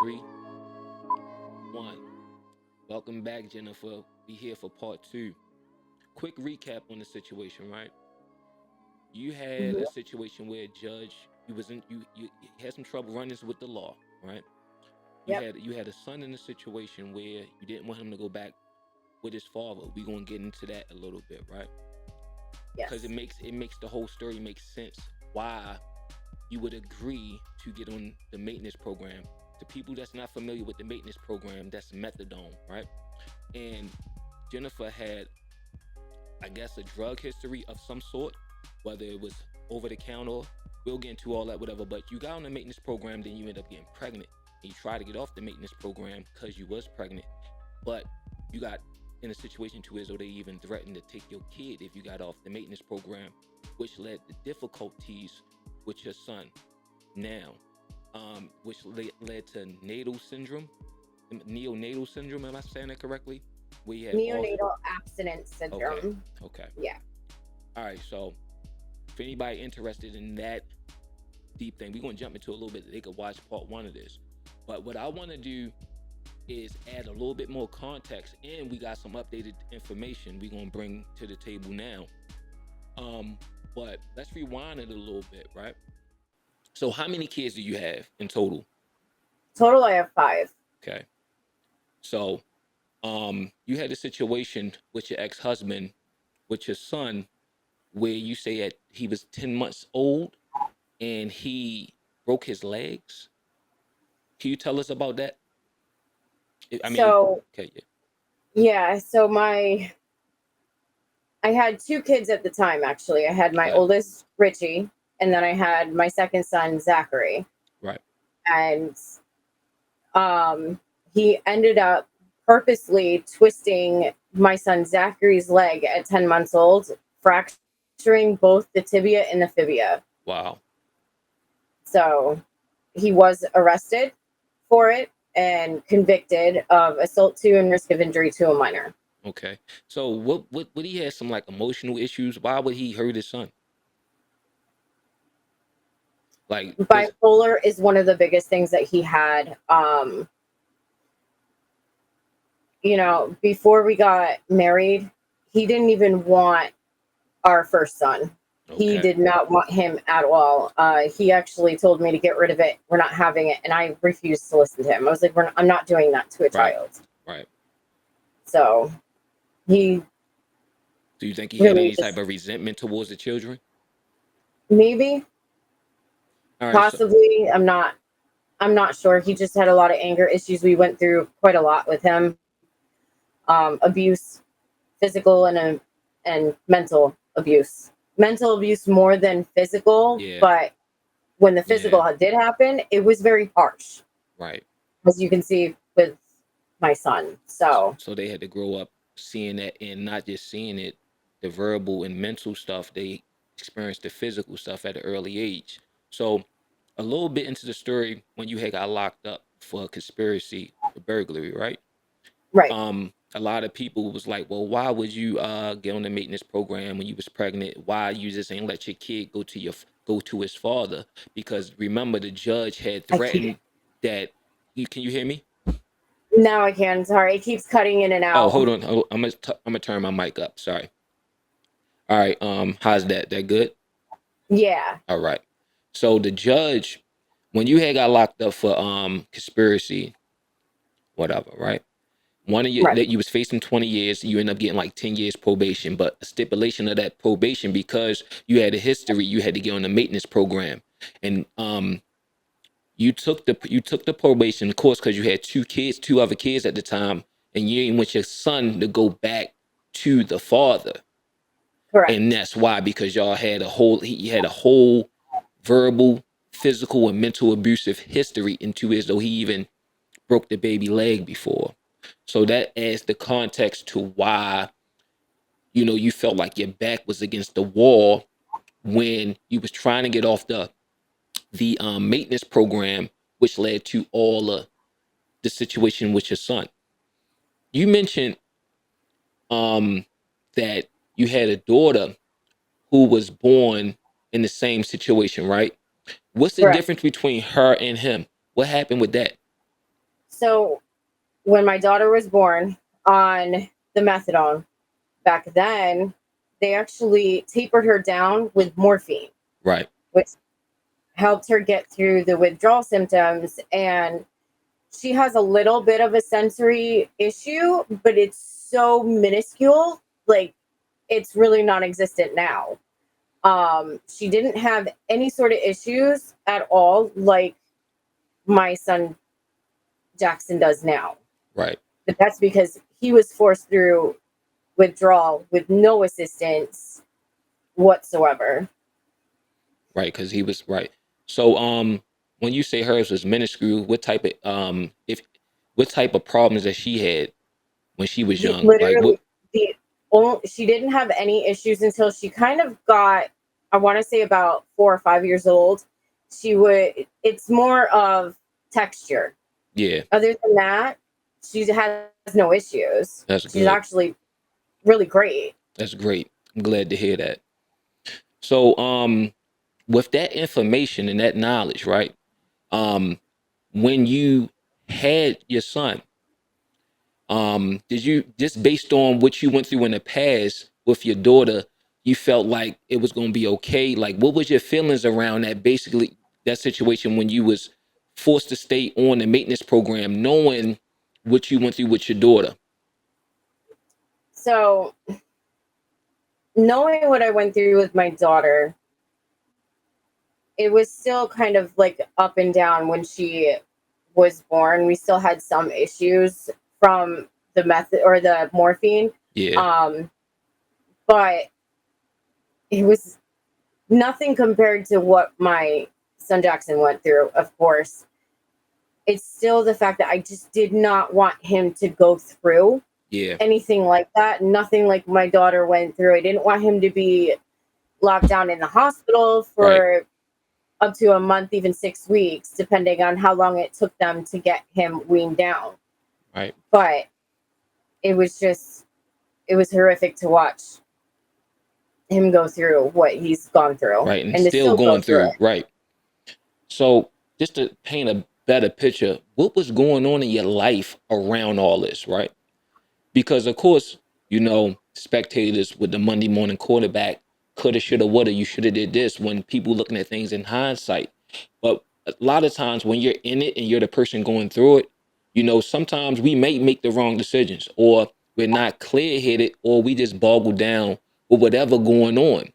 Three, one. Welcome back, Jennifer. We here for part two. Quick recap on the situation, right? You had a Mhm. situation where a judge, you had some trouble running with the law, right? Yep. You had a son in a situation where you didn't want him to go back with his father. We're gonna get into that a little bit, right? Because Yes. it makes the whole story make sense why you would agree to get on the maintenance program. To people that's not familiar with the maintenance program, that's methadone, right? And Jennifer had, I guess, a drug history of some sort, whether it was over the counter. We'll get into all that, whatever. But you got on the maintenance program, then you end up getting pregnant. And you try to get off the maintenance program because you was pregnant, but you got in a situation to where they even threatened to take your kid if you got off the maintenance program, which led to difficulties with your son. Now, which led to natal syndrome, neonatal syndrome. Am I saying that correctly? We have all. Neonatal abstinence Okay, syndrome. okay. Yeah. All right. So, if anybody interested in that deep thing, we're gonna jump into a little bit. They could watch part one of this. But what I want to do is add a little bit more context, and we got some updated information we're gonna bring to the table now. Um, but let's rewind it a little bit, right? So, how many kids do you have in total? Total, I have five. Okay. So, you had a situation with your ex-husband, with your son, where you say that he was 10 months old and he broke his legs. Can you tell us about that? I mean, So, okay, yeah. yeah. I had two kids at the time, actually. I had my Okay, oldest, Richie, and then I had my second son, Zachary. right. And he ended up purposely twisting my son, Zachary's leg at 10 months old, fracturing both the tibia and the fibia. Wow. So he was arrested for it and convicted of assault to and risk of injury to a minor. Okay. So, what would he have some like emotional issues? Why would he hurt his son? Like, cause Bipolar is one of the biggest things that he had. Before we got married, he didn't even want our first son. He okay, did not want him at all. He actually told me to get rid of it. We're not having it. And I refused to listen to him. I was like, I'm not doing that to a right, child. right. So he Do you think he had really any type just, of resentment towards the children? maybe, All right. So, possibly, I'm not sure. He just had a lot of anger issues. We went through quite a lot with him. Abuse, physical and mental abuse. Mental abuse more than physical, yeah, but when the yeah, physical did happen, it was very harsh, right. as you can see with my son. So So they had to grow up seeing that, and not just seeing it, the verbal and mental stuff. They experienced the physical stuff at an early age. So a little bit into the story, when you had got locked up for a conspiracy for burglary, right? right. A lot of people was like, well, why would you get on the maintenance program when you was pregnant? Why you just ain't let your kid go to his father? Because remember, the judge had I can't. threatened that. You can you hear me? Now I can. Sorry, it keeps cutting in and Oh, out. hold on. I'm gonna turn my mic up. Sorry. All right. How's that? That good? Yeah. All right. So the judge, when you had got locked up for conspiracy, whatever, right? One of you Right. that you was facing 20 years, you end up getting like 10 years probation. But a stipulation of that probation, because you had a history, you had to get on the maintenance program. And you took the probation course because you had two other kids at the time, and you didn't want your son to go back to the father. And Correct. that's why, because y'all had he had a whole verbal, physical, and mental abusive history into it, as though he even broke the baby leg before. So that adds the context to why, you felt like your back was against the wall when you was trying to get off the maintenance program, which led to all of the situation with your son. You mentioned um that you had a daughter who was born in the same situation, right? What's the Correct. difference between her and him? What happened with that? So when my daughter was born on the methadone, back then, they actually tapered her down with morphine, Right. which helped her get through the withdrawal symptoms. And she has a little bit of a sensory issue, but it's so minuscule. Like, it's really non-existent now. She didn't have any sort of issues at all, like my son Jackson does now. Right. But that's because he was forced through withdrawal with no assistance whatsoever. Right. Because he was right. So when you say hers was minuscule, what type of if what type of problems that she had when she was young? Like what? Literally, she didn't have any issues until she kind of got, I want to say, about 4 or 5 years old. It's more of texture. Yeah, Other than that, she has no issues. that's She's good. actually really great. That's great. I'm glad to hear that. So with that information and that knowledge, right? Um, when you had your son, did you just based on what you went through in the past with your daughter, you felt like it was going to be okay? Like what was your feelings around that, basically that situation when you was forced to stay on the maintenance program knowing what you went through with your daughter? So, knowing what I went through with my daughter, it was still kind of like up and down when she was born. We still had some issues from the method or the morphine. Yeah. Um, but it was nothing compared to what my son Jackson went through, of course. It's still the fact that I just did not want him to go through Yeah. anything like that. Nothing like my daughter went through. I didn't want him to be locked down in the hospital Right. for up to a month, even 6 weeks, depending on how long it took them to get him weaned down. Right. But it was horrific to watch him go through what he's gone through Right. And and to still still go going through through. it. Right. So just to paint a better picture, what was going on in your life around all this, right? Because of course, spectators with the Monday morning quarterback, coulda, shoulda, woulda, you shoulda did this, when people looking at things in hindsight. But a lot of times when you're in it and you're the person going through it, sometimes we may make the wrong decisions, or we're not clear headed, or we just boggle down with whatever going on.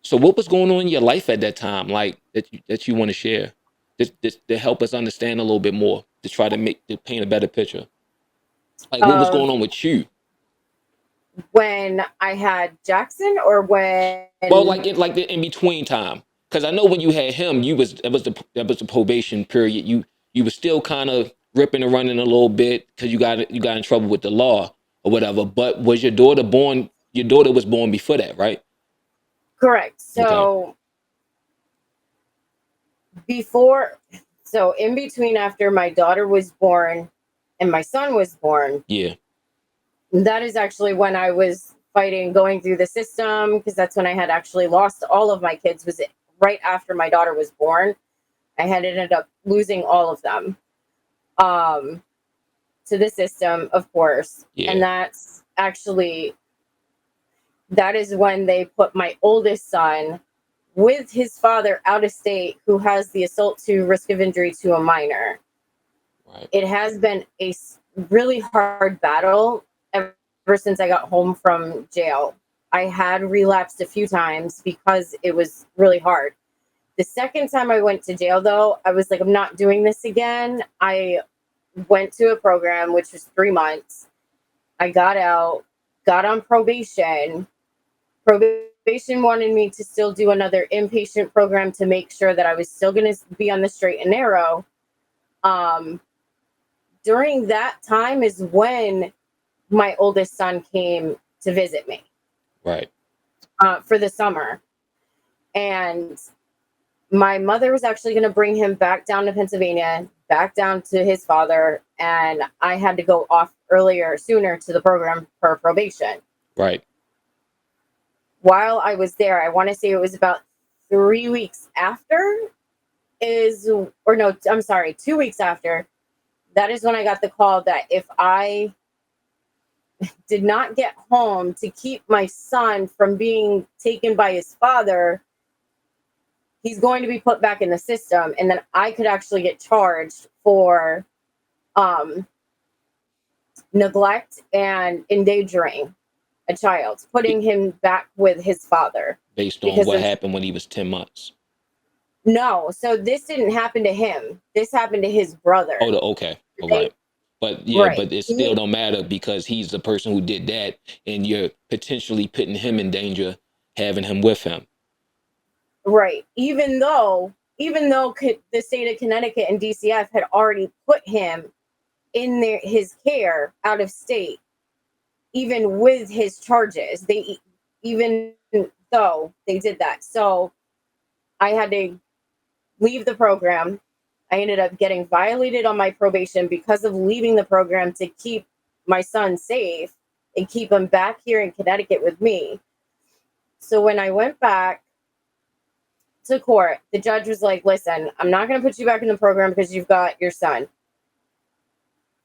So what was going on in your life at that time, like that you want to share, to help us understand a little bit more, to try to paint a better picture? Like what was going Of on with you? when I had Jackson or Well, when. like the in between time, because I know when you had him, that was the probation period. You was still kind of ripping and running a little bit because you got in trouble with the law or whatever. But was your daughter born? Your daughter was born before that, right? Correct. Okay. Before, so in between, after my daughter was born and my son was born, Yeah. that is actually when I was fighting, going through the system, because that's when I had actually lost all of my kids. Was it right after my daughter was born? I had ended up losing all of them um, to the system, of course. And Yeah. that is when they put my oldest son with his father out of state, who has the assault to risk of injury to a minor. Right. It has been a really hard battle ever since I got home from jail. I had relapsed a few times because it was really hard. The second time I went to jail, though, I was like, I'm not doing this again. I went to a program, which was 3 months. I got out, got on probation. Probation wanted me to still do another inpatient program to make sure that I was still going to be on the straight and narrow. Um, During that time is when my oldest son came to visit me Right. for the summer. And my mother was actually going to bring him back down to Pennsylvania, back down to his father. And I had to go off sooner to the program for probation. Right. While I was there, I want to say it was about 3 weeks after or no, I'm sorry, 2 weeks after, that is when I got the call that if I did not get home to keep my son from being taken by his father, he's going to be put back in the system, and then I could actually get charged for um, neglect and endangering a child, putting him back with his father. Based on Because what of, happened when he was 10 months. no, so this didn't happen to him. This happened to his brother. Okay. All They, right. But yeah, right. but it still don't matter because he's the person who did that, and you're potentially putting him in danger having him with him. Right. Even though the state of Connecticut and DCF had already put him in his care out of state, even with his charges, even though they did that. So I had to leave the program. I ended up getting violated on my probation because of leaving the program to keep my son safe and keep him back here in Connecticut with me. So when I went back to court, the judge was like, listen, I'm not going to put you back in the program because you've got your son.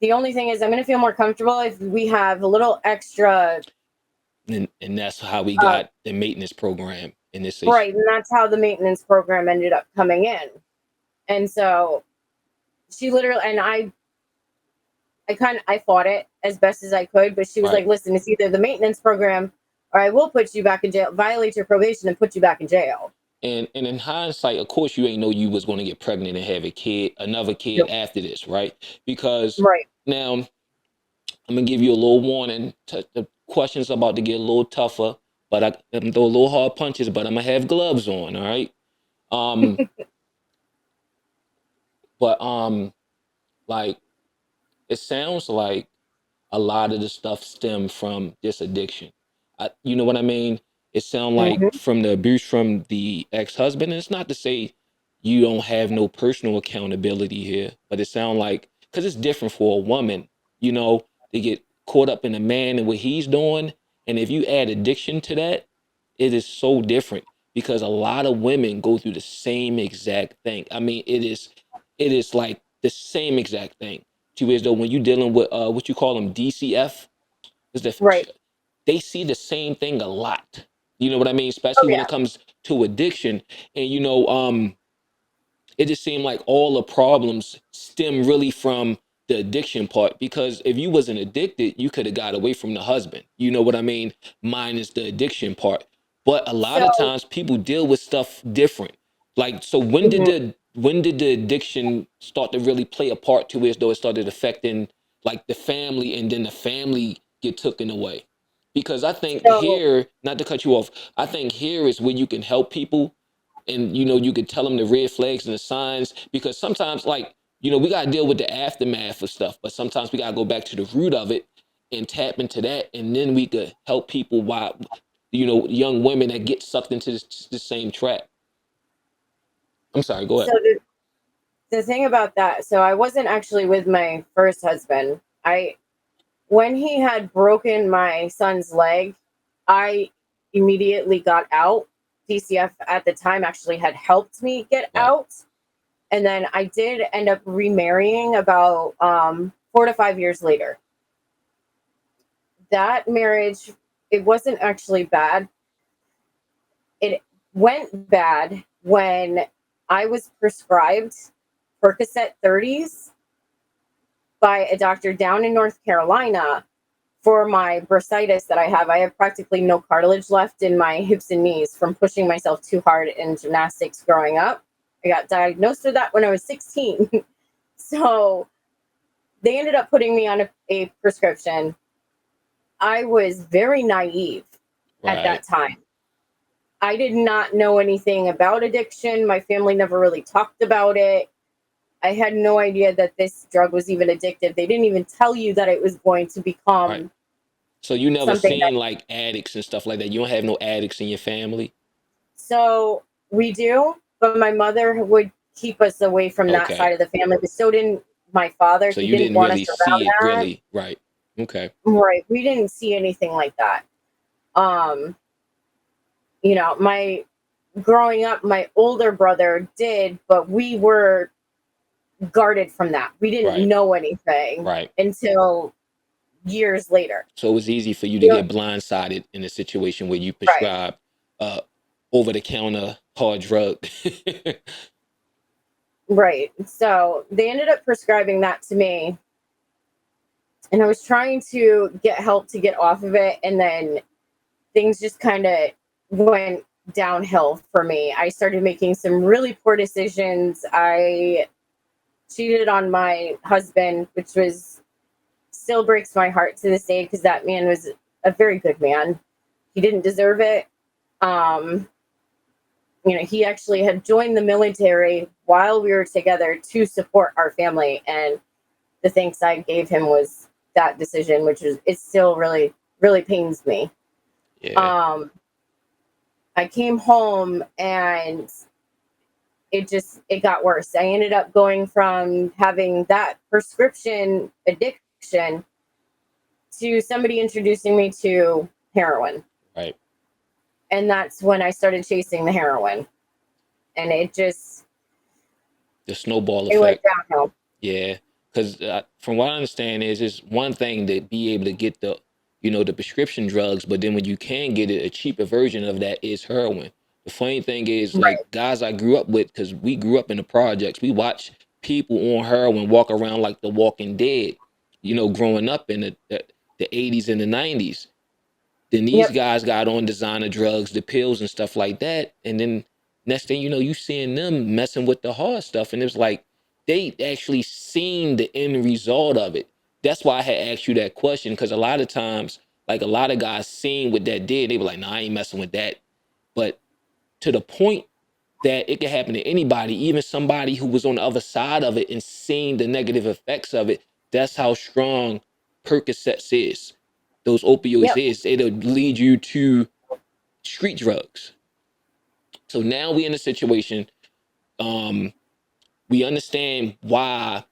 The only thing is, I'm going to feel more comfortable if we have a little extra. And that's how we got the maintenance program in this issue. Right. And that's how the maintenance program ended up coming in. And so she literally, and I fought it as best as I could, but she was like, listen, it's either the maintenance program or I will put you back in jail, violate your probation and put you back in jail. And in hindsight, of course, you ain't know you was going to get pregnant and have another kid after this, right? Because now I'm gonna give you a little warning. The questions are about to get a little tougher, but I'm throw a little hard punches, but I'm gonna have gloves on, all right? But like it sounds like a lot of the stuff stem from this addiction. You know what I mean? It sounds like from the abuse from the ex-husband. And it's not to say you don't have no personal accountability here, but it sounds like because it's different for a woman, you know, they get caught up in a man and what he's doing. And if you add addiction to that, it is so different because a lot of women go through the same exact thing. I mean, it is like the same exact thing. To as though when you're dealing with what you call them DCF, is they see the same thing a lot. You know what I mean? Especially when it comes to addiction. And it just seemed like all the problems stem really from the addiction part, because if you wasn't addicted, you could have got away from the husband. You know what I mean? Minus the addiction part. But a lot of times people deal with stuff different. Like, so when did the addiction start to really play a part to it, as though it started affecting like the family, and then the family get taken away? Because I think here, not to cut you off, I think here is where you can help people, and you could tell them the red flags and the signs, because sometimes, like, we got to deal with the aftermath of stuff, but sometimes we got to go back to the root of it and tap into that, and then we could help people, while young women that get sucked into the same trap. I'm sorry, go ahead. So the thing about that, so I wasn't actually with my first husband. When he had broken my son's leg, I immediately got out. DCF at the time actually had helped me get out. And then I did end up remarrying about 4 to 5 years later. That marriage, it wasn't actually bad. It went bad when I was prescribed Percocet 30s by a doctor down in North Carolina for my bursitis that I have. I have practically no cartilage left in my hips and knees from pushing myself too hard in gymnastics growing up. I got diagnosed with that when I was 16. So they ended up putting me on a prescription. I was very naive at that time. I did not know anything about addiction. My family never really talked about it. I had no idea that this drug was even addictive. They didn't even tell you that it was going to become. So you never seen like addicts and stuff like that? You don't have no addicts in your family? So we do, but my mother would keep us away from that side of the family, but so didn't my father. So he you didn't didn't want really us around see it, that. really, right? Okay. Right. We didn't see anything like that. My growing up, my older brother did, but we were guarded from that. We didn't Right. know anything Right. until years later. So it was easy for you to You know, get blindsided in a situation where you right, prescribe over the counter hard drug. right. So they ended up prescribing that to me, and I was trying to get help to get off of it, and then things just kind of went downhill for me. I started making some really poor decisions. I cheated on my husband, which was still breaks my heart to this day because that man was a very good man. He didn't deserve it. Um, he actually had joined the military while we were together to support our family, and the thanks I gave him was that decision, which is it still really really pains me. Yeah. Um, I came home and it got worse. I ended up going from having that prescription addiction to somebody introducing me to heroin. Right. And that's when I started chasing the heroin. And The snowball it went effect. downhill. Yeah, because from what I understand is it's one thing to be able to get the prescription drugs, but then when you can get it, a cheaper version of that is heroin. The funny thing is, like Right. guys I grew up with, because we grew up in the projects, we watched people on heroin walk around like the Walking Dead. Growing up in the 80s and the 90s. Then these Yep. guys got on designer drugs, the pills and stuff like that. And then next thing you know, you seeing them messing with the hard stuff. And it's like they actually seen the end result of it. That's why I had asked you that question. Cause a lot of times, like a lot of guys seen what that did, they were like, nah, I ain't messing with that. But to the point that it could happen to anybody, even somebody who was on the other side of it and seeing the negative effects of it. That's how strong Percocets is. Those opioids Yep. is. It'll lead you to street drugs. So now we in a situation. Um, we understand why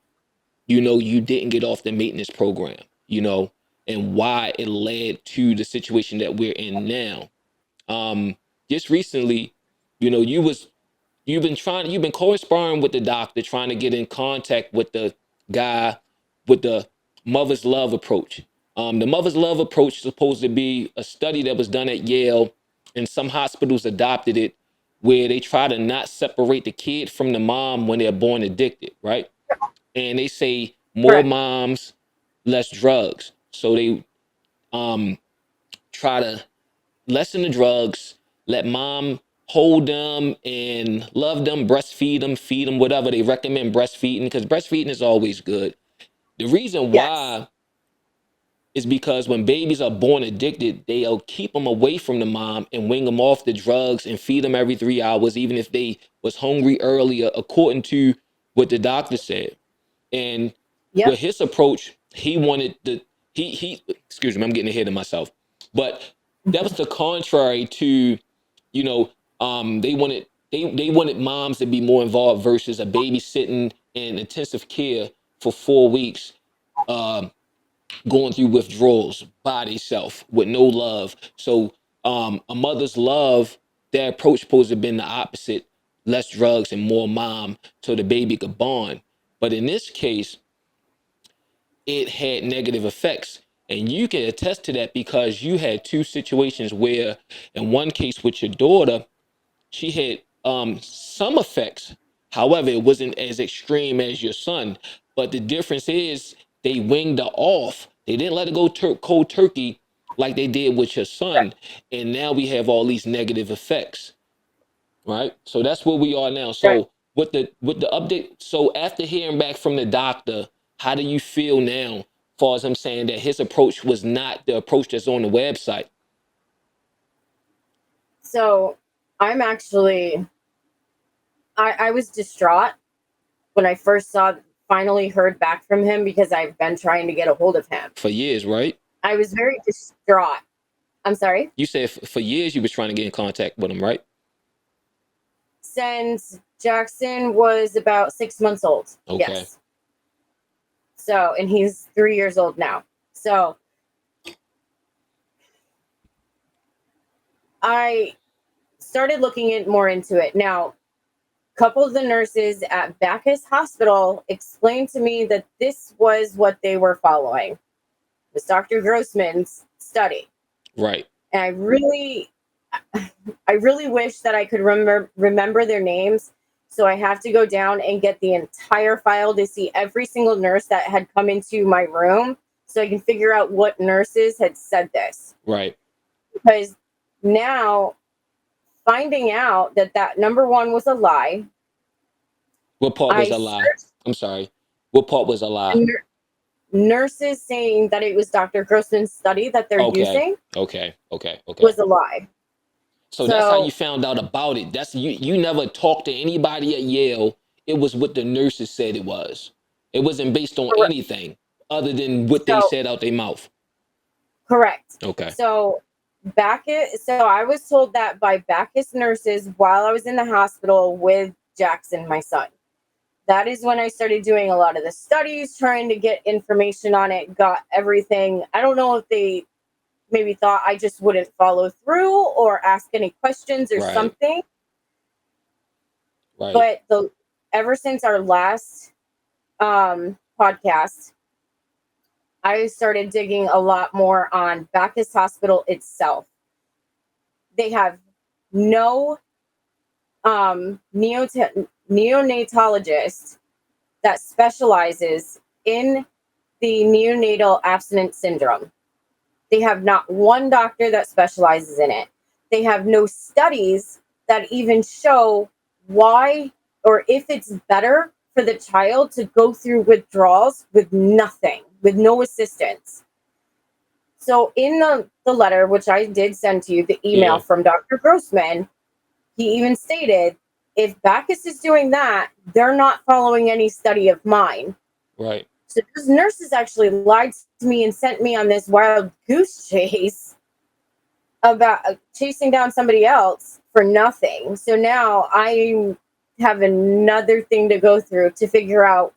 you didn't get off the maintenance program. And why it led to the situation that we're in now. Um, just recently, you was you've been corresponding with the doctor, trying to get in contact with the guy with the mother's love approach. The mother's love approach is supposed to be a study that was done at Yale, and some hospitals adopted it, where they try to not separate the kid from the mom when they're born addicted, right? And they say more Correct. moms, less drugs. So they um, try to lessen the drugs, let mom hold them and love them, breastfeed them, feed them, whatever. They recommend breastfeeding because breastfeeding is always good. The reason Yes. why is because when babies are born addicted, they'll keep them away from the mom and wing them off the drugs and feed them every 3 hours, even if they was hungry earlier, according to what the doctor said. And Yep. with his approach, he wanted he excuse me, I'm getting ahead of myself. But that was the contrary to, you know, they wanted moms to be more involved versus a baby sitting in intensive care for 4 weeks, um, going through withdrawals by themselves with no love. So a mother's love, their approach supposed to have been the opposite, less drugs and more mom so the baby could bond. But in this case, it had negative effects. And you can attest to that because you had two situations where, in one case with your daughter, she had some effects. However, it wasn't as extreme as your son. But the difference is they winged her off. They didn't let it go cold turkey like they did with your son. And now we have all these negative effects, right? So that's where we are now. Right. So with the update, so after hearing back from the doctor, how do you feel now, as far as him saying that his approach was not the approach that's on the website? So I'm actually I was distraught when I first finally heard back from him because I've been trying to get a hold of him. For years, right? I was very distraught. I'm sorry. You said for years you was trying to get in contact with him, right? Since Jackson was about 6 months old. Okay. Yes. So, and he's 3 years old now. So I started looking more into it. Now, couple of the nurses at Bacchus Hospital explained to me that this was what they were following. It was Dr. Grossman's study. Right. And I really wish that I could remember their names. So I have to go down and get the entire file to see every single nurse that had come into my room so I can figure out what nurses had said this. Right. Because now finding out that number one was a lie. What part was I a lie? searched I'm sorry. What part was a lie? nurses saying that it was Dr. Grossman's study that they're Okay. using Okay. Okay. Okay. was a lie. So that's how you So found out about it. That's you never talked to anybody at Yale. It was what the nurses said it was. It wasn't based on anything other than what they so said out their mouth. correct. Okay. So so I was told that by Bacchus nurses while I was in the hospital with Jackson, my son. That is when I started doing a lot of the studies, trying to get information on it, got everything. I don't know if they maybe thought I just wouldn't follow through or ask any questions or Right. something. Right. But ever since our last podcast, I started digging a lot more on Bacchus Hospital itself. They have no neonatologist that specializes in the neonatal abstinence syndrome. They have not one doctor that specializes in it. They have no studies that even show why or if it's better for the child to go through withdrawals with nothing, with no assistance. So in the letter, which I did send to you, the email Yeah. from Dr. Grossman, he even stated, if Bacchus is doing that, they're not following any study of mine. Right. So those nurses actually lied to me and sent me on this wild goose chase about chasing down somebody else for nothing. So now I have another thing to go through to figure out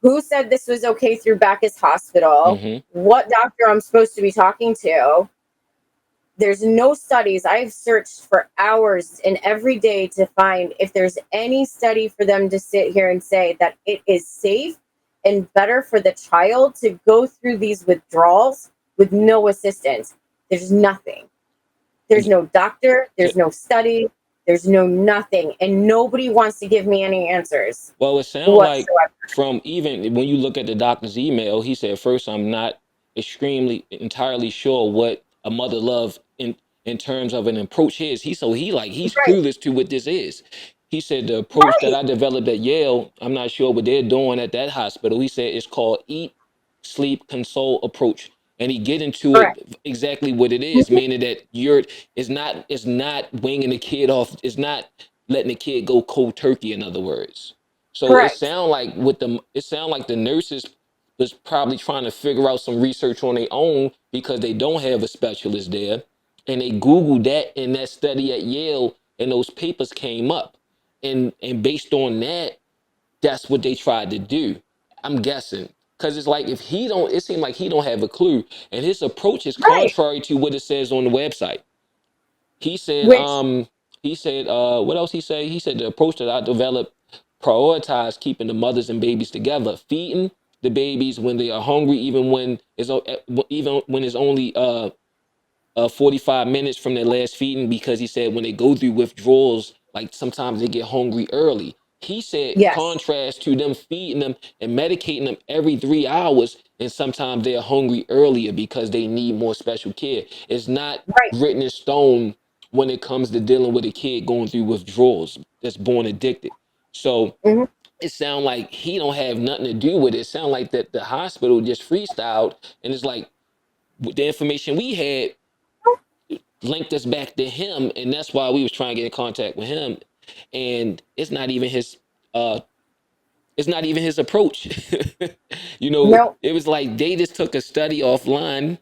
who said this was okay through Bacchus Hospital, Mm-hmm. what doctor I'm supposed to be talking to. There's no studies. I've searched for hours and every day to find if there's any study for them to sit here and say that it is safe and better for the child to go through these withdrawals with no assistance. There's nothing. There's no doctor. There's no study. There's no nothing. And nobody wants to give me any answers Well, it sounds like whatsoever. from even when you look at the doctor's email, he said, first, I'm not extremely entirely sure what a mother love in terms of an approach is. He's Right. clueless to what this is. He said the approach that Right. I developed at Yale, I'm not sure what they're doing at that hospital. He said it's called eat, sleep, console approach. And he get into Correct. it exactly what it is, meaning that it's not winging the kid off, it's not letting the kid go cold turkey, in other words. So Correct. it sound like the nurses was probably trying to figure out some research on their own because they don't have a specialist there. And they Googled that in that study at Yale and those papers came up. And based on that, that's what they tried to do. I'm guessing. Cause it's like it seemed like he don't have a clue. And his approach is Right. contrary to what it says on the website. He said, Which, what else he said? He said the approach that I developed prioritize keeping the mothers and babies together, feeding the babies when they are hungry, even when it's only 45 minutes from their last feeding, because he said when they go through withdrawals, like sometimes they get hungry early. He said yes. contrast to them feeding them and medicating them every 3 hours, and sometimes they're hungry earlier because they need more special care. It's not Right. written in stone when it comes to dealing with a kid going through withdrawals that's born addicted. So Hmm. it sounds like he don't have nothing to do with it. It sounds like that the hospital just freestyled, and it's like the information we had linked us back to him, and that's why we was trying to get in contact with him. And uh it's not even his approach. No. It was like they just took a study offline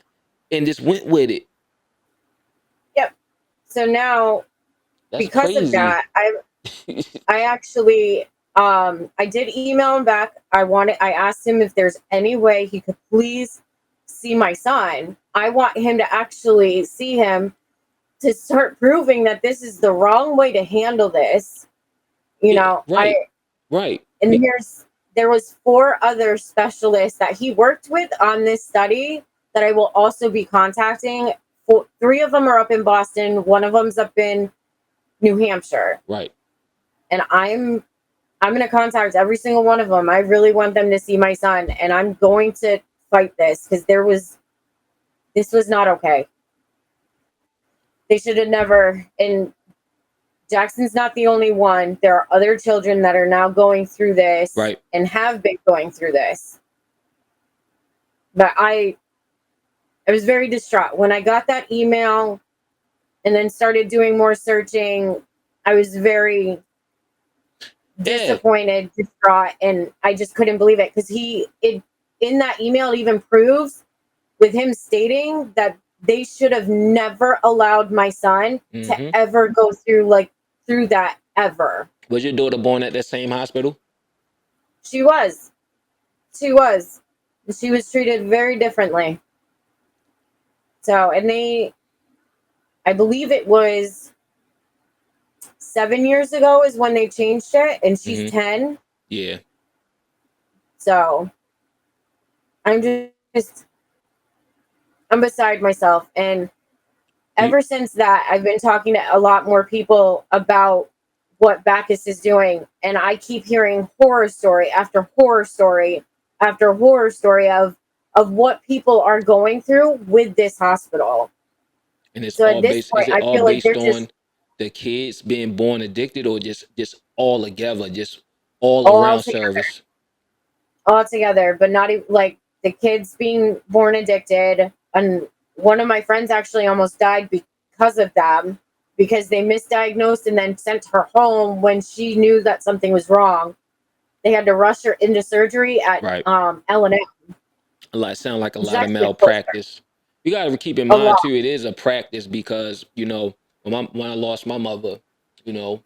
and just went with it. Yep. So now, That's because of crazy. that, I actually I did email him back. I asked him if there's any way he could please see my son. I want him to actually see him to start proving that this is the wrong way to handle this. You Yeah, know, I right, right. and there was four other specialists that he worked with on this study that I will also be contacting. Three of them are up in Boston, one of them's up in New Hampshire. Right. And I'm going to contact every single one of them. I really want them to see my son, and I'm going to fight this because this was not okay. They should have never. And Jackson's not the only one. There are other children that are now going through this Right. and have been going through this. But I was very distraught when I got that email and then started doing more searching. I was very Yeah. disappointed, distraught, and I just couldn't believe it because in that email it even proves with him stating that they should have never allowed my son to Mm-hmm. ever go through that ever. Was your daughter born at that same hospital? She was. She was. She was treated very differently. So, and I believe it was 7 years ago is when they changed it, and she's Mm-hmm. 10. Yeah. So I'm just, I'm beside myself. And You, ever since that, I've been talking to a lot more people about what Bacchus is doing. And I keep hearing horror story after horror story after horror story of what people are going through with this hospital. and it's So at all this based. Is point, it I all feel like based they're just on the kids being born addicted, or just all together, just all all around together, service? all together, but not even like the kids being born addicted. And one of my friends actually almost died because of them, because they misdiagnosed and then sent her home when she knew that something was wrong. They had to rush her into surgery at Right. L&M, Like sound like a which is lot of actually closer. malpractice. You got to keep in A mind lot. too. It is a practice because when I lost my mother, you know,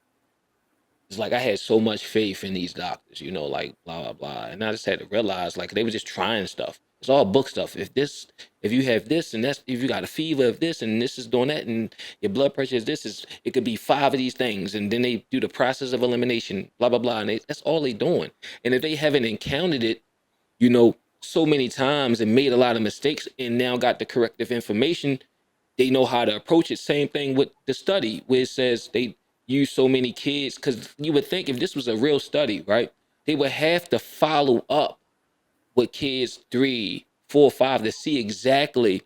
it's like I had so much faith in these doctors, like blah blah blah, and I just had to realize like they were just trying stuff. It's all book stuff. If you have this and that's, if you got a fever of this and this is doing that, and your blood pressure is this, is it could be five of these things, and then they do the process of elimination, blah blah blah, and that's all they doing. And if they haven't encountered it, so many times and made a lot of mistakes and now got the corrective information, they know how to approach it. Same thing with the study where it says they use so many kids, because you would think if this was a real study, right, they would have to follow up with kids 3, 4, 5 to see exactly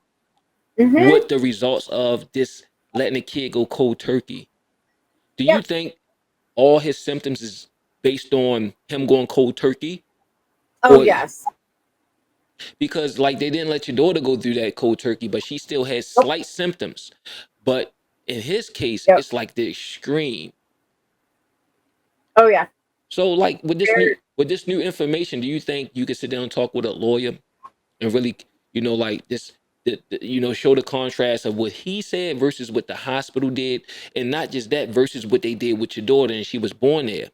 Mm-hmm. what the results of this letting a kid go cold turkey. Do you Yep. think all his symptoms is based on him going cold turkey, Oh or yes. because like they didn't let your daughter go through that cold turkey, but she still has Nope. slight symptoms. But in his case, Yep. it's like the extreme. Oh yeah. So like They're- with this new information, do you think you could sit down and talk with a lawyer and really, like this, show the contrast of what he said versus what the hospital did, and not just that, versus what they did with your daughter and she was born there.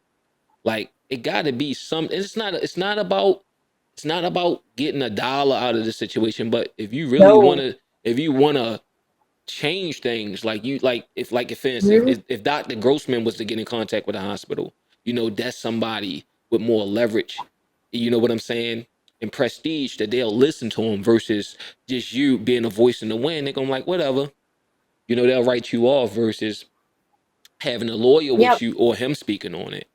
Like it got to be some. It's not about getting a dollar out of the situation, but if you really want no. to, if you want to change things, like if for instance, Mhm. if Dr. Grossman was to get in contact with a hospital, that's somebody with more leverage, you know what I'm saying, and prestige, that they'll listen to him versus just you being a voice in the wind. They're gonna like whatever, they'll write you off versus having a lawyer with Yep. you or him speaking on it.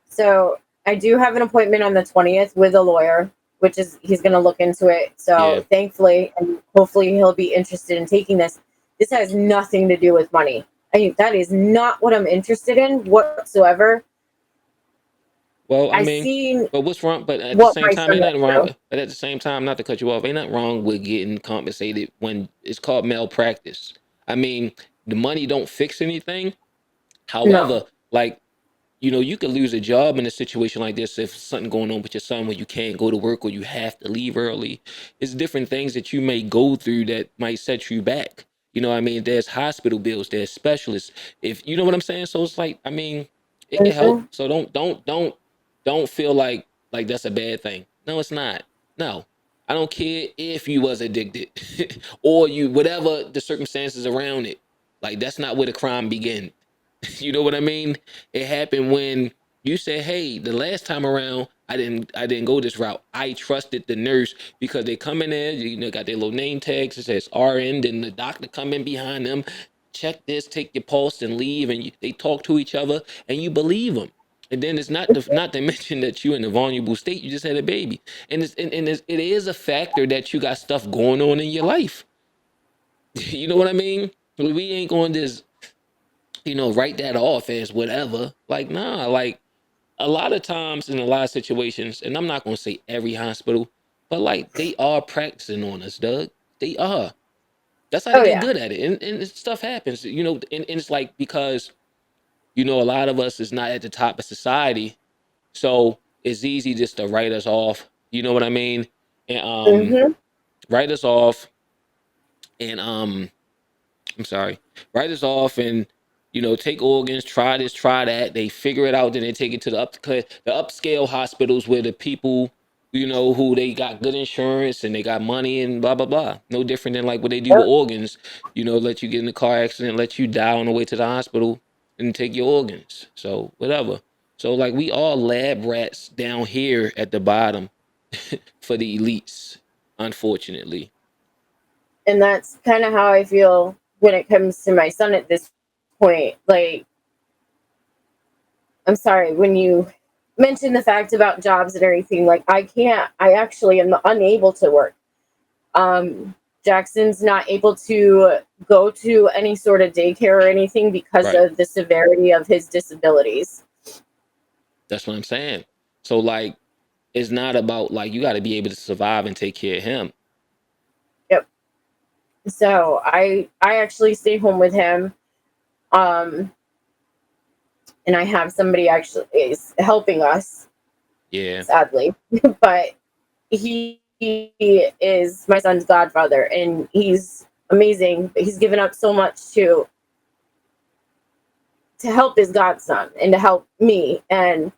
So I do have an appointment on the 20th with a lawyer, which is he's going to look into it. Yeah. So thankfully, and hopefully he'll be interested in taking this. This has nothing to do with money. I mean, that is not what I'm interested in whatsoever. Well, I I mean, seen but what's wrong? But at the what same my time, son ain't went nothing wrong. through. But at the same time, not to cut you off, ain't nothing wrong with getting compensated when it's called malpractice. I mean, the money don't fix anything. No. However, like, you could lose a job in a situation like this if something going on with your son where you can't go to work or you have to leave early. It's different things that you may go through that might set you back. You know what I mean? There's hospital bills, there's specialists. If you know what I'm saying? So it's like, I mean, it can help. Mhm. So don't feel like that's a bad thing. No, it's not. No. I don't care if you was addicted or you whatever the circumstances around it. Like that's not where the crime began. You know what I mean? It happened when you said, "Hey, the last time around, I didn't go this route. I trusted the nurse because they come in there, you know, got their little name tags. It says RN, then the doctor come in behind them, check this, take your pulse, and leave, and they talk to each other, and you believe them. And then it's not to mention that you're in a vulnerable state. You just had a baby, and it is a factor that you got stuff going on in your life. You know what I mean? We ain't going to just write that off as whatever. Like, nah, like a lot of times in a lot of situations, and I'm not gonna say every hospital, but like they are practicing on us, Doug. They are. That's how they Oh get yeah. good at it. And stuff happens, and it's like because, a lot of us is not at the top of society. So it's easy just to write us off. You know what I mean? And Mm-hmm. write us off and I'm sorry, write us off and take organs, try this, try that. They figure it out, then they take it to the upscale hospitals where the people who they got good insurance and they got money and blah blah blah. No different than like what they do with Yep. organs. Let you get in a car accident, let you die on the way to the hospital, and take your organs. So whatever. So like we all lab rats down here at the bottom for the elites, unfortunately. And that's kind of how I feel when it comes to my son at this point. Like, I'm sorry, when you mentioned the fact about jobs and everything, like I actually am unable to work. Um, Jackson's not able to go to any sort of daycare or anything because Right. of the severity of his disabilities. That's what I'm saying. So like it's not about like you got to be able to survive and take care of him. Yep. So I actually stay home with him. Um, and I have somebody actually is helping us, Yeah. sadly. But he is my son's godfather and he's amazing. He's given up so much to help his godson and to help me, and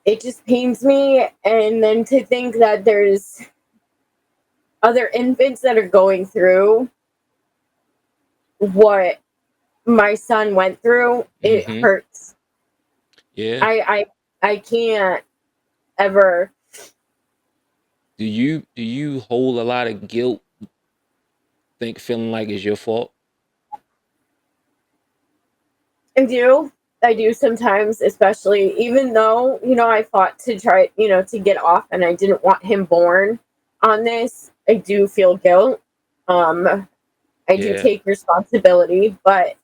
it just pains me. And then to think that there's other infants that are going through what my son went through, it Mhm. hurts. Yeah. I can't ever. Do you hold a lot of guilt, think feeling like it's your fault? I do i do sometimes, especially even though I fought to try to get off, and I didn't want him born on this. I do feel guilt. um I do Yeah. take responsibility, but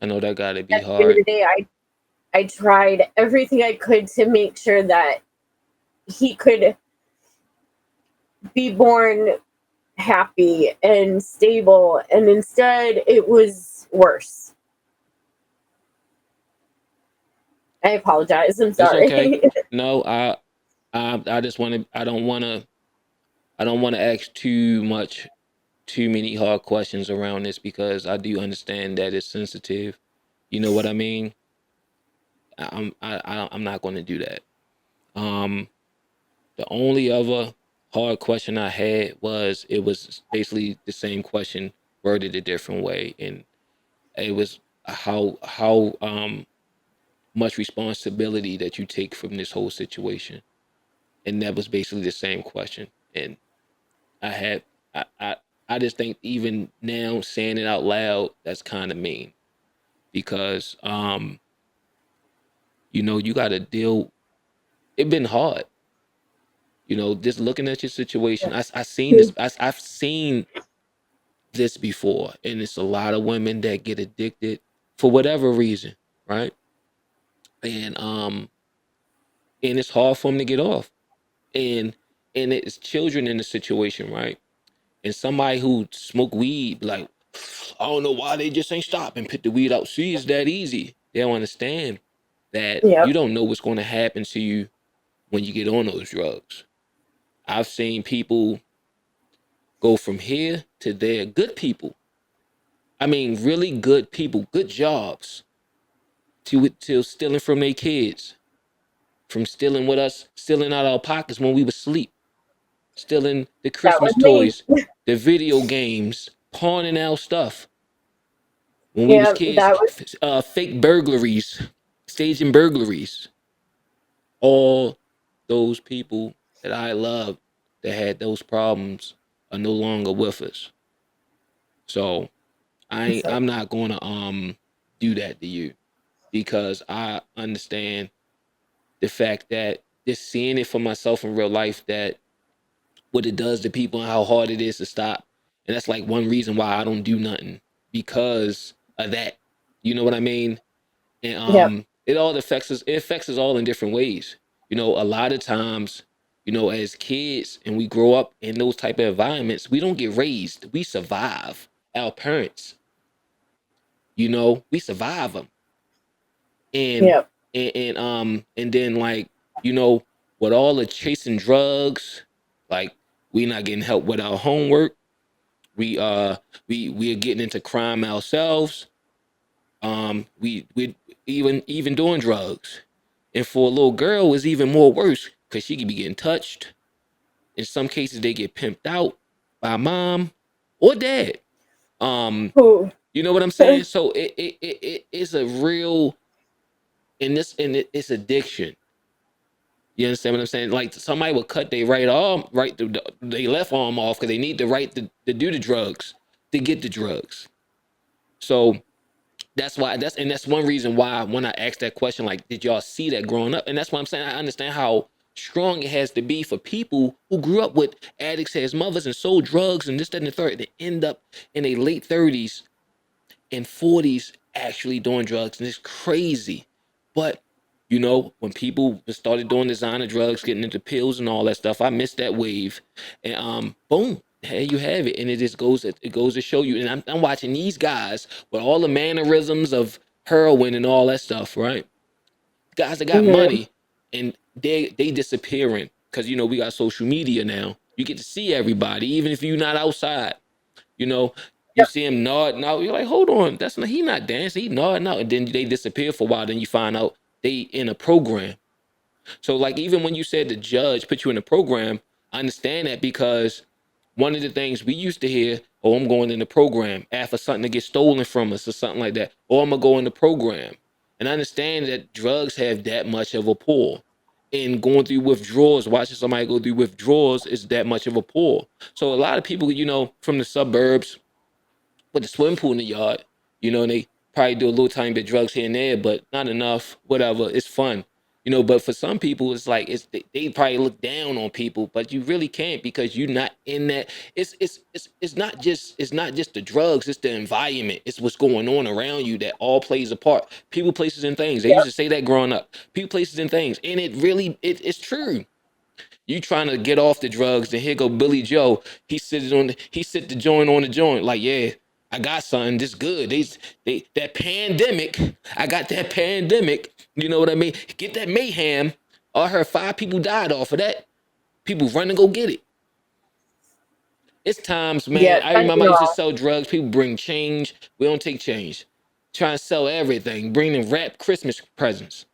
I know that got to be at the end of hard. the day, I tried everything I could to make sure that he could be born happy and stable, and instead it was worse. I apologize. I'm It's okay. sorry. No, I just want to I don't want to ask too many hard questions around this because I do understand that it's sensitive. You know what I mean? I'm not going to do that. Um The only other hard question I had was it was basically the same question worded a different way, and it was how much responsibility that you take from this whole situation, and that was basically the same question. And I had I just think even now saying it out loud that's kind of mean because you got to deal. It been hard, just looking at your situation. I seen this. I've seen this before, and it's a lot of women that get addicted for whatever reason, right? And and it's hard for them to get off. And it's children in the situation, right? And somebody who smoke weed, like, I don't know why they just ain't stop and put the weed out. See, it's that easy. They don't understand that you Yep. don't know what's going to happen to you when you get on those drugs. I've seen people go from here to there, good people. I mean, really good people, good jobs, to stealing from their kids, from stealing with us, stealing out our pockets when we were asleep, stealing the That was Christmas me. toys, the video games, pawning our stuff. When we was Yeah, kids, that was fake burglaries, staging burglaries, all those people that I loved that had those problems are no longer with us. So so I'm not going to do that to you because I understand the fact that just seeing it for myself in real life, that what it does to people and how hard it is to stop. And that's like one reason why I don't do nothing, because of that. You know what I mean? And yep, it all affects us. It affects us all in different ways. You know, a lot of times, you know, as kids and we grow up in those type of environments, we don't get raised. We survive our parents. You know, we survive them, and yep, and then like, you know, with all the chasing drugs, like we not getting help with our homework. We we are getting into crime ourselves. We even doing drugs, and for a little girl it's even more worse because she could be getting touched. In some cases they get pimped out by mom or dad. um ooh, you know what I'm saying? So it is a real, and it's addiction. You understand what I'm saying? Like somebody will cut their right arm, they left arm off because they need the right to do the drugs, to get the drugs. So that's one reason why when I asked that question, like, did y'all see that growing up? And that's why I'm saying I understand how strong it has to be for people who grew up with addicts as mothers and sold drugs and this, that, and the third, to end up in their late 30s and 40s actually doing drugs. And it's crazy. But you know, when people started doing designer drugs, getting into pills and all that stuff, I missed that wave. And boom, there you have it. And it goes to show you. And I'm watching these guys with all the mannerisms of heroin and all that stuff, right? Guys that got mhm, money, and they disappearing because you know we got social media now. You get to see everybody, even if you're not outside. You know, you yep, see him nodding out. You're like, hold on, that's not, he not dancing. He nodding out, and then they disappear for a while. Then you find out they in a program. So like even when you said the judge put you in a program, I understand that because one of the things we used to hear, oh, I'm going in the program after something to get stolen from us or something like that, or I'm gonna go in the program. And I understand that drugs have that much of a pull. And going through withdrawals, watching somebody go through withdrawals is that much of a pull. So a lot of people, you know, from the suburbs with the swimming pool in the yard, you know, and they probably do a little tiny bit of drugs here and there, but not enough. Whatever, it's fun, you know. But for some people, it's like they probably look down on people, but you really can't because you're not in that. It's not just the drugs, it's the environment, it's what's going on around you that all plays a part. People, places, and things. They used yep, to say that growing up. People, places, and things, and it really it's true. You trying to get off the drugs, then here go Billy Joe. He sit the joint on the joint. Like, yeah, I got something. This good. They that pandemic. I got that pandemic. You know what I mean? Get that mayhem. I heard 5 people died off of that. People run and go get it. It's times, man. yeah, I remember I used to fentanyl. sell drugs. People bring change. We don't take change. Trying to sell everything. Bring them wrapped Christmas presents.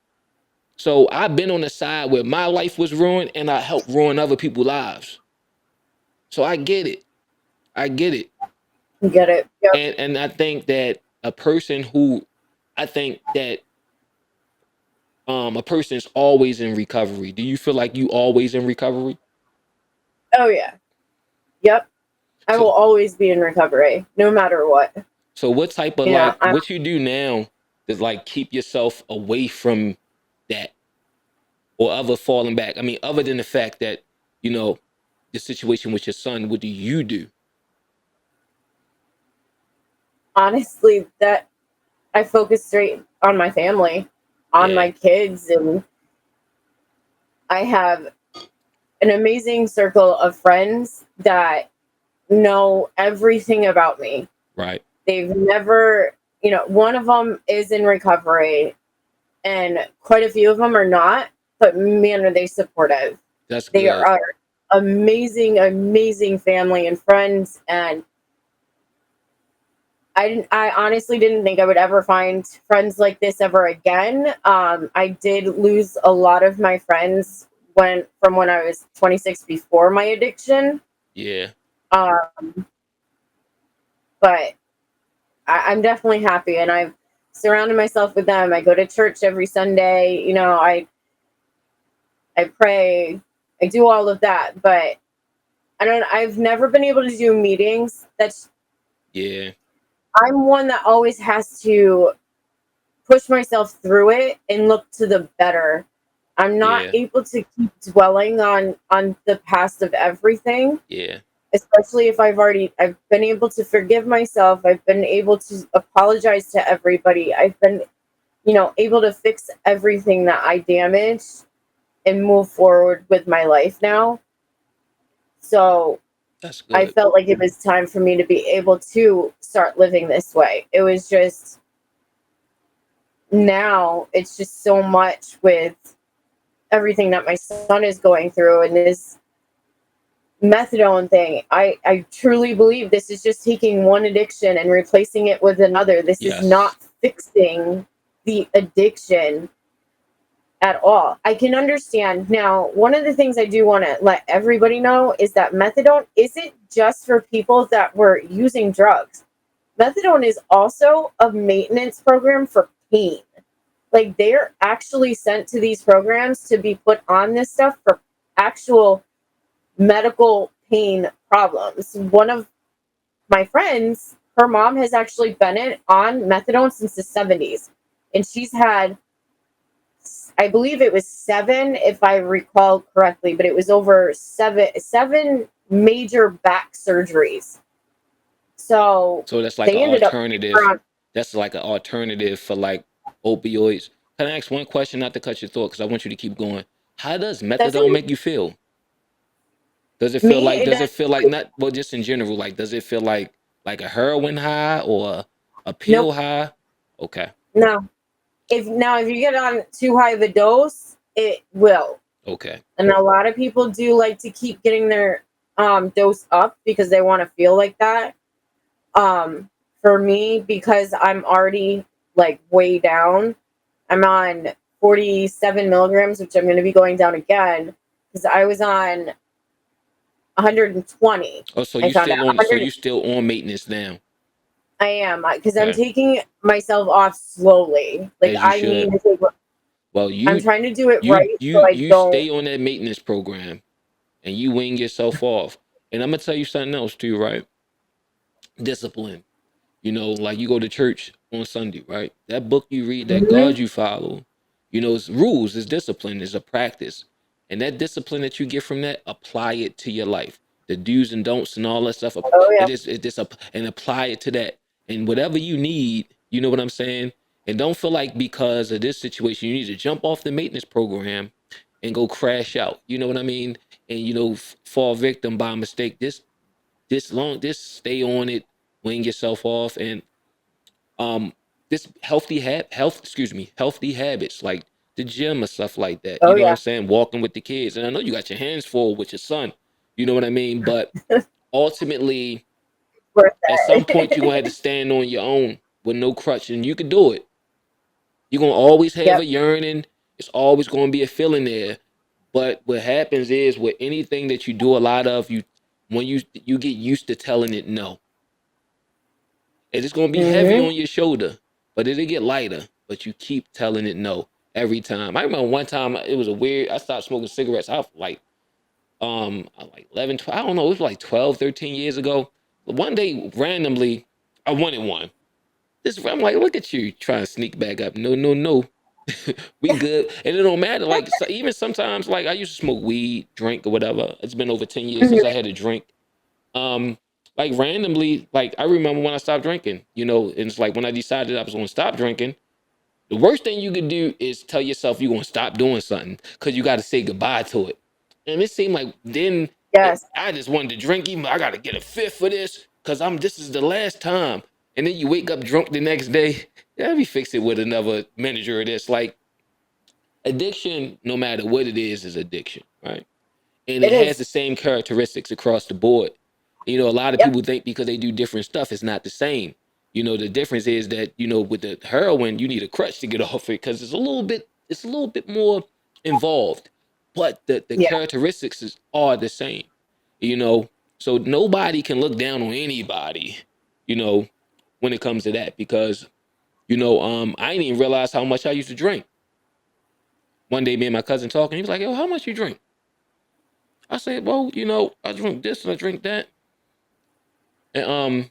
So I've been on the side where my life was ruined and I helped ruin other people's lives. So I get it. I get it. Get it? Yep. And I think that a person who I think that a person is always in recovery. Do you feel like you always in recovery? Oh yeah, yep. I So will always be in recovery, no matter what. so what type of You know, like what you do now to like keep yourself away from that or other falling back? I mean, other than the fact that, you know, the situation with your son, what do you do? honestly, that I focus straight on my family, on Yeah, my kids, and I have an amazing circle of friends that know everything about me. right. They've never, one of them is in recovery, and quite a few of them are not, but man, are they supportive. That's They good. are amazing, amazing family and friends. And I honestly didn't think I would ever find friends like this ever again. I did lose a lot of my friends when I was 26 before my addiction. Yeah. Um, but I'm definitely happy, and I've surrounded myself with them. I go to church every Sunday. You know, I pray. I do all of that, but I don't. I've never been able to do meetings. That's Yeah. I'm one that always has to push myself through it and look to the better. I'm not Yeah. able to keep dwelling on the past of everything, Yeah. especially if I've been able to forgive myself. I've been able to apologize to everybody. I've been, able to fix everything that I damaged and move forward with my life now. So That's I good. felt like it was time for me to be able to start living this way. It was just now it's just so much with everything that my son is going through and this methadone thing. I truly believe this is just taking one addiction and replacing it with another. This is Yes. not fixing the addiction at all. I can understand. Now, one of the things I do want to let everybody know is that methadone isn't just for people that were using drugs. Methadone is also a maintenance program for pain. Like they're actually sent to these programs to be put on this stuff for actual medical pain problems. One of my friends, her mom has actually been on methadone since the 70s. And she's had, I believe it was seven, if I recall correctly, but it was over seven major back surgeries. So So that's like an they ended up alternative. on, That's like an alternative for like opioids. Can I ask one question, not to cut your thought, because I want you to keep going? How does that's methadone it. make you feel? Does it feel Me, like? it Does does. it feel like not? Well, just in general, like, does it feel like a heroin high or a pill Nope. high? Okay. No. If you get on too high of a dose, it will. Okay. And a lot of people do like to keep getting their dose up because they want to feel like that. For me, because I'm already like way down, I'm on 47 milligrams, which I'm going to be going down again because I was on 120. Oh, so I you found out still on? So 100. you still on maintenance now? I am because I'm Okay. taking myself off slowly. Like As you I need should. to take. Well, I'm trying to do it right so I you don't. stay on that maintenance program and you wing yourself off. And I'm gonna tell you something else too, right? Discipline. Like you go to church on Sunday, right? That book you read, that God Mhm. you follow, it's rules, it's discipline, it's a practice. And that discipline that you get from that, apply it to your life. The do's and don'ts and all that stuff. Oh yeah. It just and apply it to that. And whatever you need, you know what I'm saying? And don't feel like because of this situation, you need to jump off the maintenance program and go crash out. You know what I mean? And fall victim by mistake. This stay on it, wing yourself off, and um this healthy habits like the gym or stuff like that. You Oh know what I'm yeah. saying? Walking with the kids. And I know you got your hands full with your son. You know what I mean? But ultimately, Worth at some point you're it. gonna have to stand on your own with no crutch. And you can do it. You're gonna always have Yep. a yearning. It's always gonna be a feeling there. But what happens is with anything that you do a lot of, when you get used to telling it no. And it's gonna be heavy Mhm. on your shoulder, but it'll get lighter. But you keep telling it no every time. I remember one time it was a weird. I stopped smoking cigarettes. I was like 11, 12, I don't know. It was like 12, 13 years ago. One day, randomly, I wanted one. I'm like, look at you trying to sneak back up. No, no, no. We good. And it don't matter. Like even sometimes, like I used to smoke weed, drink, or whatever. It's been over 10 years since I Mhm. had a drink. um like randomly, like I remember when I stopped drinking, and it's like when I decided I was going to stop drinking, the worst thing you could do is tell yourself you're going to stop doing something because you got to say goodbye to it. And it seemed like then Yes. I just wanted to drink. Even I got to get a fifth for this because this is the last time. And then you wake up drunk the next day. Yeah, let me fix it with another manager of this. Like addiction, no matter what it is addiction, right? And It it has is. the same characteristics across the board. A lot of Yep. people think because they do different stuff, it's not the same. The difference is that with the heroin, you need a crutch to get off it because it's a little bit more involved, but the Yeah. characteristics are the same. You know, so nobody can look down on anybody. You know, when it comes to that, because I didn't even realize how much I used to drink. One day, me and my cousin talking, he was like, "Yo, how much you drink?" I said, "Well, I drink this and I drink that," and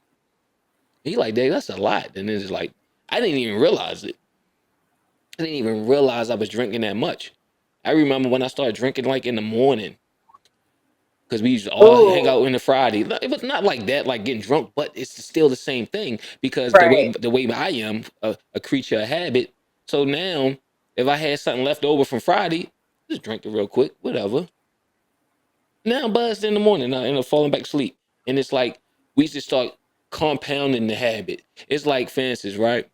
he like, "Dave, that's a lot." And it's like, I didn't even realize it. I didn't even realize I was drinking that much. I remember when I started drinking like in the morning, because we used to all hang Oh, out in the Friday. It was not like that, like getting drunk, but it's still the same thing, because the way right. the way I am, a creature of habit. So now, if I had something left over from Friday, just drink it real quick, whatever. Now I'm buzzed in the morning, I end up falling back asleep, and it's like we just start compounding the habit. It's like, fences, right?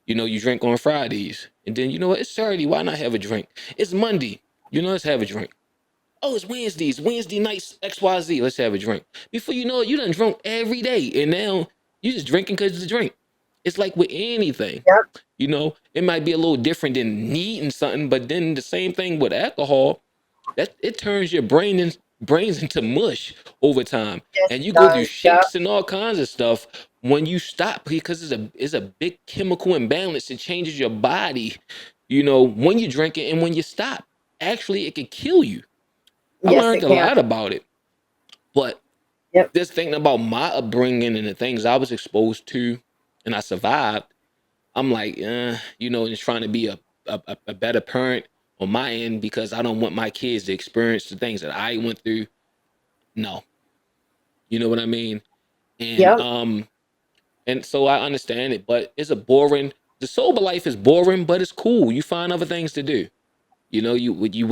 You drink on Fridays, and then you know what? It's Saturday. Why not have a drink? It's Monday. Let's have a drink. Oh, it's Wednesdays. Wednesday nights, XYZ. Let's have a drink. Before you know it, you done drunk every day. And now you just drinking because it's a drink. It's like with anything. Yep. It might be a little different than needing something, but then the same thing with alcohol, that it turns your brains into mush over time. Yes, And it you go through does. Yep. shakes and all kinds of stuff when you stop, because it's a big chemical imbalance. It changes your body, when you drink it and when you stop. Actually, it could kill you. I Yes, learned it a can. lot about it, but Yep. just thinking about my upbringing and the things I was exposed to, and I survived. I'm like, just trying to be a better parent on my end, because I don't want my kids to experience the things that I went through. No, you know what I mean. And Yep. and so I understand it, but it's a boring. The sober life is boring, but it's cool. You find other things to do. You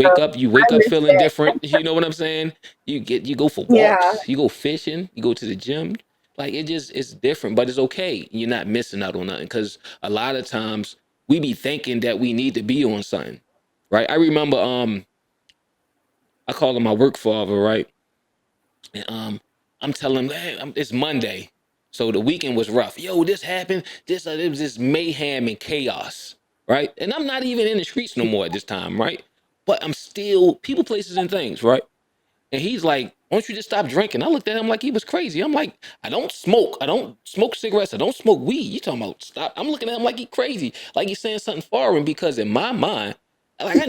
Um, you I wake up miss feeling it. different. You know what I'm saying? You go for Yeah. walks, you go fishing, you go to the gym. Like, it's different, but it's okay. You're not missing out on nothing, because a lot of times we be thinking that we need to be on something, right? I remember I called him my work father, right? And I'm telling him, hey, it's Monday, so the weekend was rough. Yo, this happened. It was just mayhem and chaos, right? And I'm not even in the streets no more at this time, right? But I'm still people, places, and things, right? And he's like, "Why don't you just stop drinking?" I looked at him like he was crazy. I'm like, "I don't smoke. I don't smoke cigarettes. I don't smoke weed. You talking about stop?" I'm looking at him like he crazy, like he's saying something foreign. Because in my mind, like,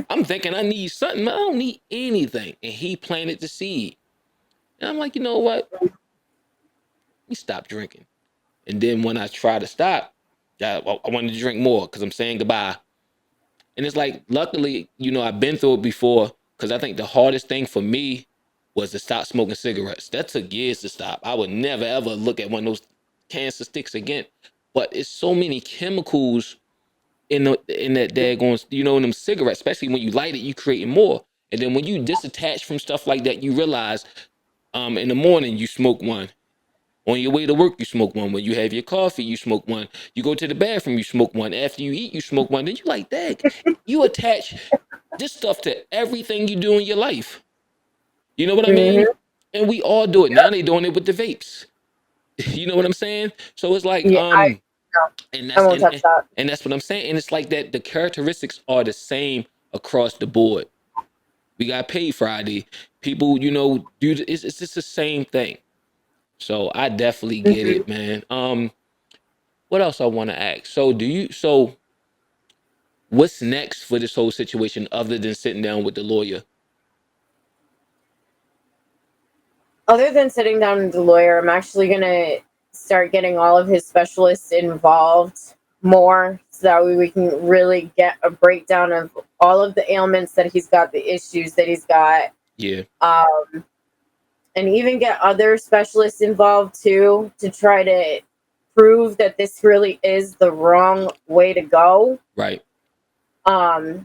I'm thinking I need something. I don't need anything. And he planted the seed. And I'm like, you know what? Let me stop drinking. And then when I try to stop, I wanted to drink more because I'm saying goodbye. And it's like, luckily, I've been through it before, because I think the hardest thing for me was to stop smoking cigarettes. That took years to stop. I would never ever look at one of those cancer sticks again. But it's so many chemicals in that daggone, in them cigarettes, especially when you light it, you creating more. And then when you disattach from stuff like that, you realize in the morning you smoke one. On your way to work, you smoke one. When you have your coffee, you smoke one. You go to the bathroom, you smoke one. After you eat, you smoke one. Then you like, dang, you attach this stuff to everything you do in your life. You know what I mean? Hmm. And we all do it. Now they doing it with the vapes. You know what I'm saying? So it's like, Yeah. No, and I that's won't touch that. and that's what I'm saying. And it's like that the characteristics are the same across the board. We got paid Friday. People, it's just the same thing. So I definitely get Hmm. it, man. What else I want to ask? So what's next for this whole situation other than sitting down with the lawyer? Other than sitting down with the lawyer, I'm actually gonna start getting all of his specialists involved more, so that way we can really get a breakdown of all of the ailments that he's got, the issues that he's got, Yeah, um, and even get other specialists involved too, to try to prove that this really is the wrong way to go. right. Um,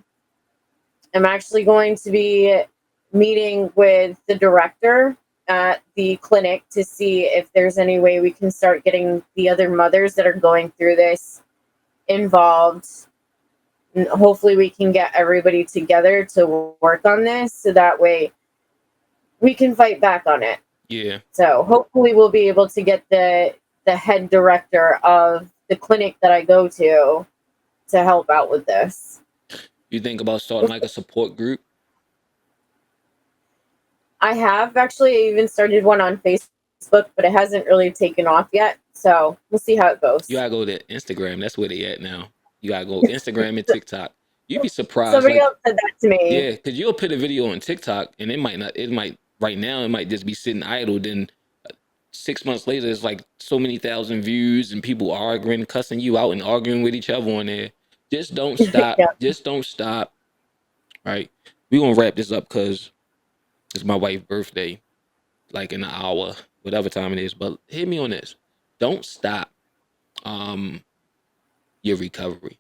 I'm actually going to be meeting with the director at the clinic to see if there's any way we can start getting the other mothers that are going through this involved. And hopefully, we can get everybody together to work on this, so that way we can fight back on it. Yeah. So hopefully, we'll be able to get the head director of the clinic that I go to help out with this. You think about starting like a support group? I have actually even started one on Facebook Facebook, but it hasn't really taken off yet. So we'll see how it You goes. gotta go to Instagram. That's where they at now. You gotta go Instagram and TikTok. You'd be surprised. Somebody Like, else said that to me. yeah, because you'll put a video on TikTok and it might not. It might right now. It might just be sitting idle. Then 6 months later, it's like so many thousand views and people arguing, cussing you out, and arguing with each other on there. Just don't stop. Yeah. Just don't stop. Right. We gonna wrap this up because it's my wife's birthday, like in an hour, whatever time it is. But hit me on this. Don't stop. Um, your recovery.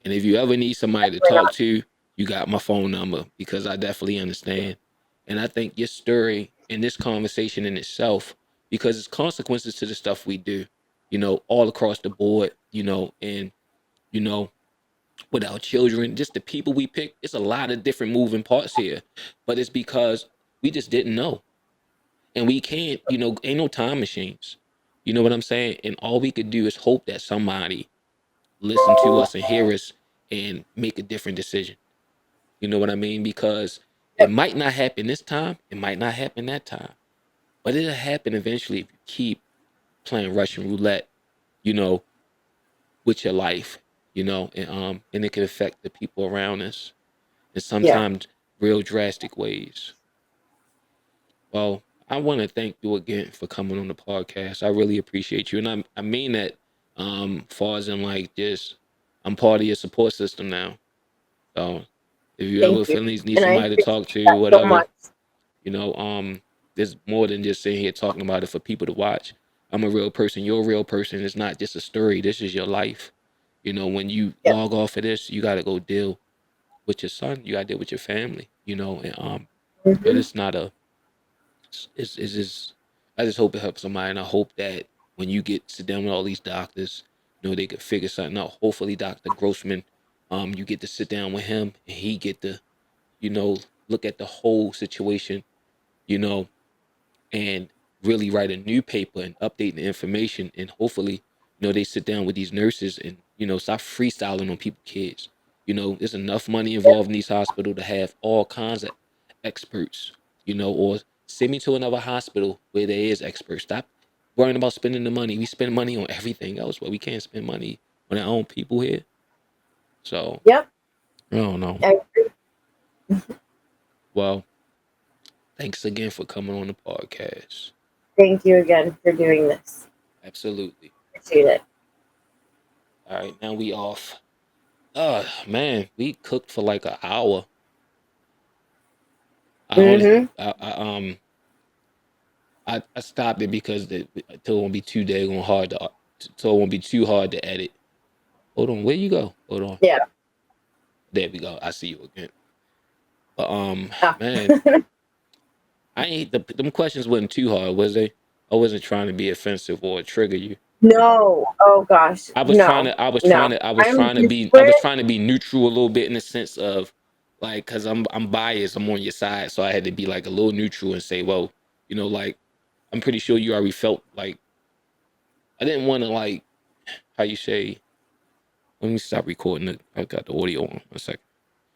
And if you ever need somebody to Definitely talk not. to, you got my phone number because I definitely understand. And I think your story and this conversation in itself, because it's consequences to the stuff we do, all across the board, and, you know, with our children, just the people we pick, it's a lot of different moving parts here. But it's because we just didn't know. And we can't, ain't no time machines. You know what I'm saying? And all we could do is hope that somebody listen to us and hear us and make a different decision. You know what I mean? Because it Yep. might not happen this time, it might not happen that time, but it'll happen eventually if you keep playing Russian roulette, you know, with your life, and it can affect the people around us in Yeah. sometimes real drastic ways. Well, I want to thank you again for coming on the podcast. I really appreciate you, and I mean that far as in like just I'm part of your support system now. So if you ever Thank you. feel need And I somebody to appreciate talk to, that so whatever, much. you know, um, there's more than just sitting here talking about it for people to watch. I'm a real person. You're a real person. It's not just a story. This is your life. When you Yep. log off of this, you got to go deal with your son. You got to deal with your family. And but Hmm. it's not a. It's just. I just hope it helps somebody, and I hope that when you sit down with all these doctors, they could figure something out. Hopefully, Dr. Grossman, you get to sit down with him, and he get to you know, look at the whole situation, you know, and really write a new paper and update the information. And hopefully, they sit down with these nurses and, stop freestyling on people's kids. There's enough money Yep. involved in these hospitals to have all kinds of experts, or send me to another hospital where there is experts. Stop worrying about spending the money. We spend money on everything else, but we can't spend money on our own people here. So, Yep. I don't know. I agree. Well, thanks again for coming on the podcast. Thank you again for doing this. Absolutely. Appreciate it. All right, now we off. Man, we cooked for like an hour. I only, Mm-hmm. I stopped it because till it won't be too daggone hard so it won't be too hard to edit. Hold on, where you go? Hold on. Yeah. There we go. I see you again. But Ah. man, I ain't them questions wasn't too hard, was they? I wasn't trying to be offensive or trigger you. No. Oh gosh. I was trying No. to I was trying No. to I was I'm trying to be I was different. trying to be neutral a little bit in the sense of like cuz I'm biased, I'm on your side, so I had to be like a little neutral and say, well, like I'm pretty sure you already felt like I didn't want to like how you say let me stop recording it. I got the audio on 1 second.